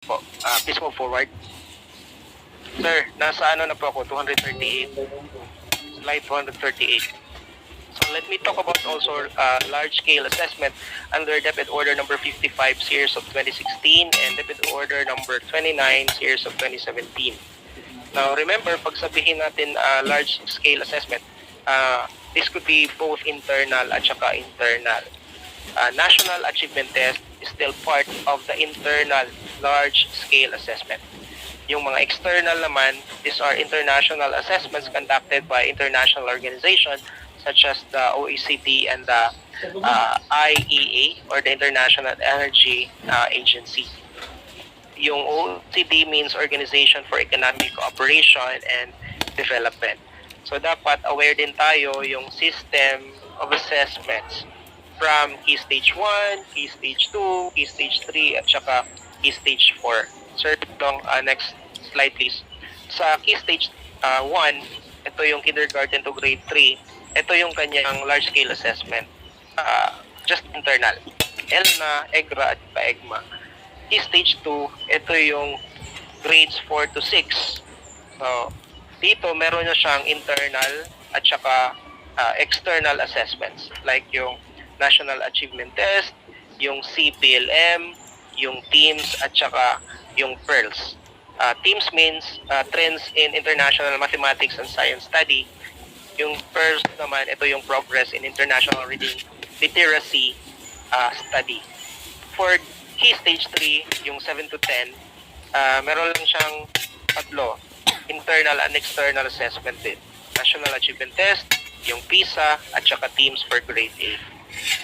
po. Please move forward. Sir, nasa ano na po ako, 238. Slide 238. So let me talk about also large-scale assessment under DepEd Order number 55, series of 2016, and DepEd Order number 29, series of 2017. Now remember, pag sabihin natin large-scale assessment, this could be both internal at saka internal. National Achievement Test is still part of the internal large-scale assessment. Yung mga external naman, these are international assessments conducted by international organizations such as the OECD and the IEA, or the International Energy Agency. Yung OECD means Organization for Economic Cooperation and Development. So dapat aware din tayo yung system of assessments from Key Stage 1, Key Stage 2, Key Stage 3, at saka Key Stage 4. Sir, next slide please. Sa Key Stage 1, ito yung kindergarten to grade 3. Ito yung kanyang large-scale assessment. Just internal. ELNA, EGRA, at EGMA. Key Stage 2, ito yung grades 4 to 6. So, dito meron na siyang internal at saka external assessments. Like yung National Achievement Test, yung CPLM, yung TEAMS, at saka yung PEARLS. TEAMS means Trends in International Mathematics and Science Study. Yung PEARLS naman, ito yung Progress in International Reading Literacy Study. For Key Stage 3, yung 7 to 10, meron lang siyang tatlo, internal and external assessment din. National Achievement Test, yung PISA, at saka TEAMS for grade 8.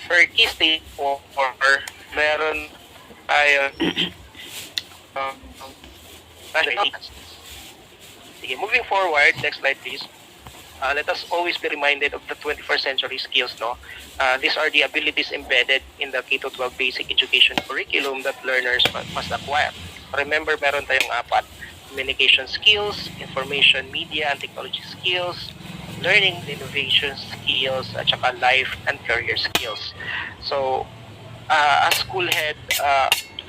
For Key Stage 4, meron tayo sige, moving forward, next slide please. Let us always be reminded of the 21st century skills, no? These are the abilities embedded in the K-12 basic education curriculum that learners must acquire. Remember, meron tayong apat: communication skills, information media and technology skills, learning and innovation skills, at saka life and career skills. So, as school head,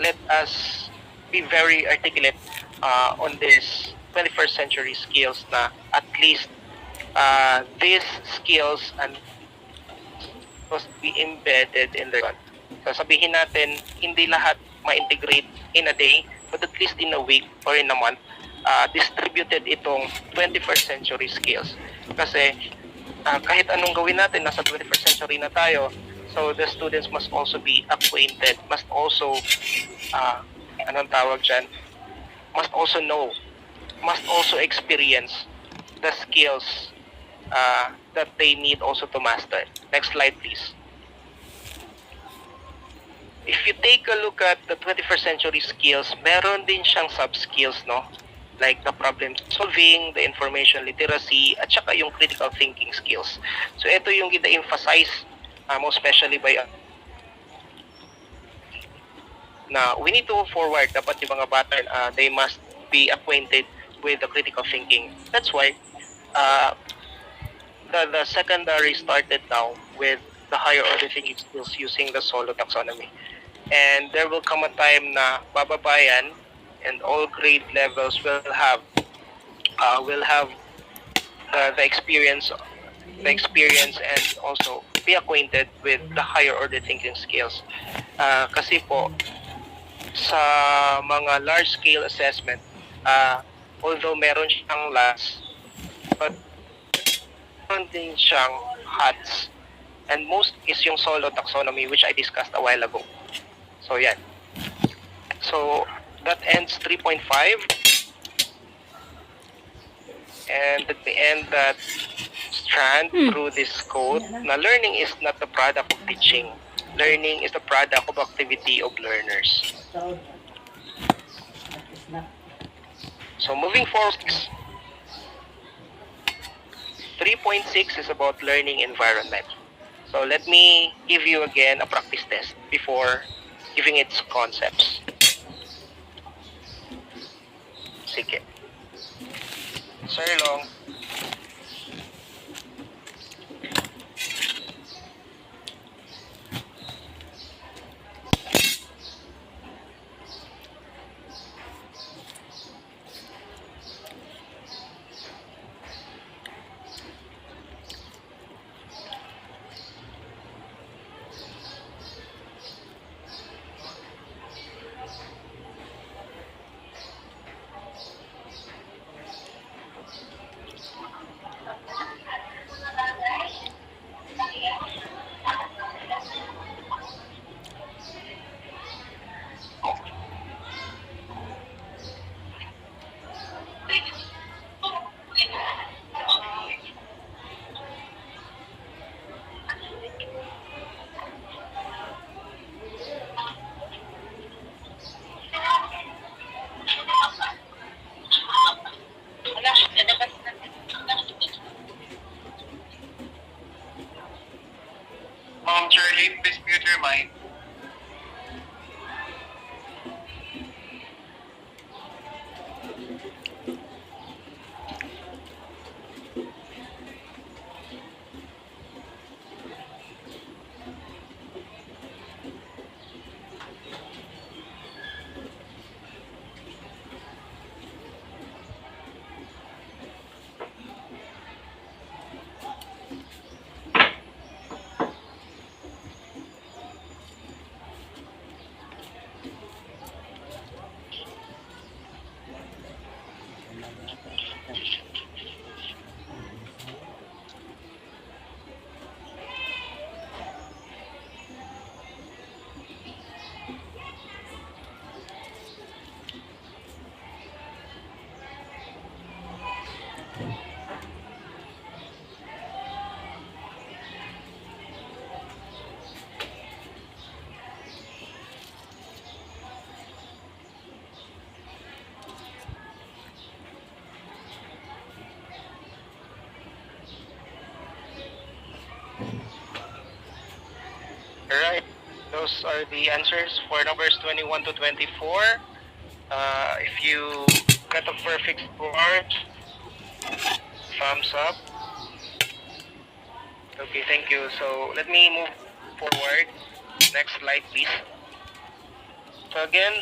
let us be very articulate on this 21st century skills na at least these skills and must be embedded in their life. So sabihin natin, hindi lahat ma-integrate in a day, but at least in a week or in a month, distributed itong 21st century skills. Kasi kahit anong gawin natin, nasa 21st century na tayo, so the students must also be acquainted, must also, anong tawag dyan, must also know, must also experience the skills that they need also to master. Next slide please. If you take a look at the 21st century skills, meron din siyang sub-skills, no? Like the problem solving, the information literacy, at saka yung critical thinking skills. So ito yung gina-emphasize, most especially by na we need to move forward. Dapat yung mga bata, they must be acquainted with the critical thinking. That's why the secondary started now with the higher order thinking skills using the Solo taxonomy. And there will come a time na bababayan and all grade levels will have the experience and also be acquainted with the higher order thinking skills. Kasi po sa mga large scale assessment, although meron siyang labs, but meron din siyang HATs, and most is yung Solo taxonomy, which I discussed a while ago. So yan. So that ends 3.5, and let me end that strand through this quote na learning is not the product of teaching. Learning is the product of activity of learners. So moving forward, 3.6 is about learning environment. So let me give you again a practice test before giving its concepts. Sige. Sir Long. those are the answers for numbers 21 to 24. If you got a perfect score, thumbs up. Okay, thank you. So let me move forward. Next slide, please. So again,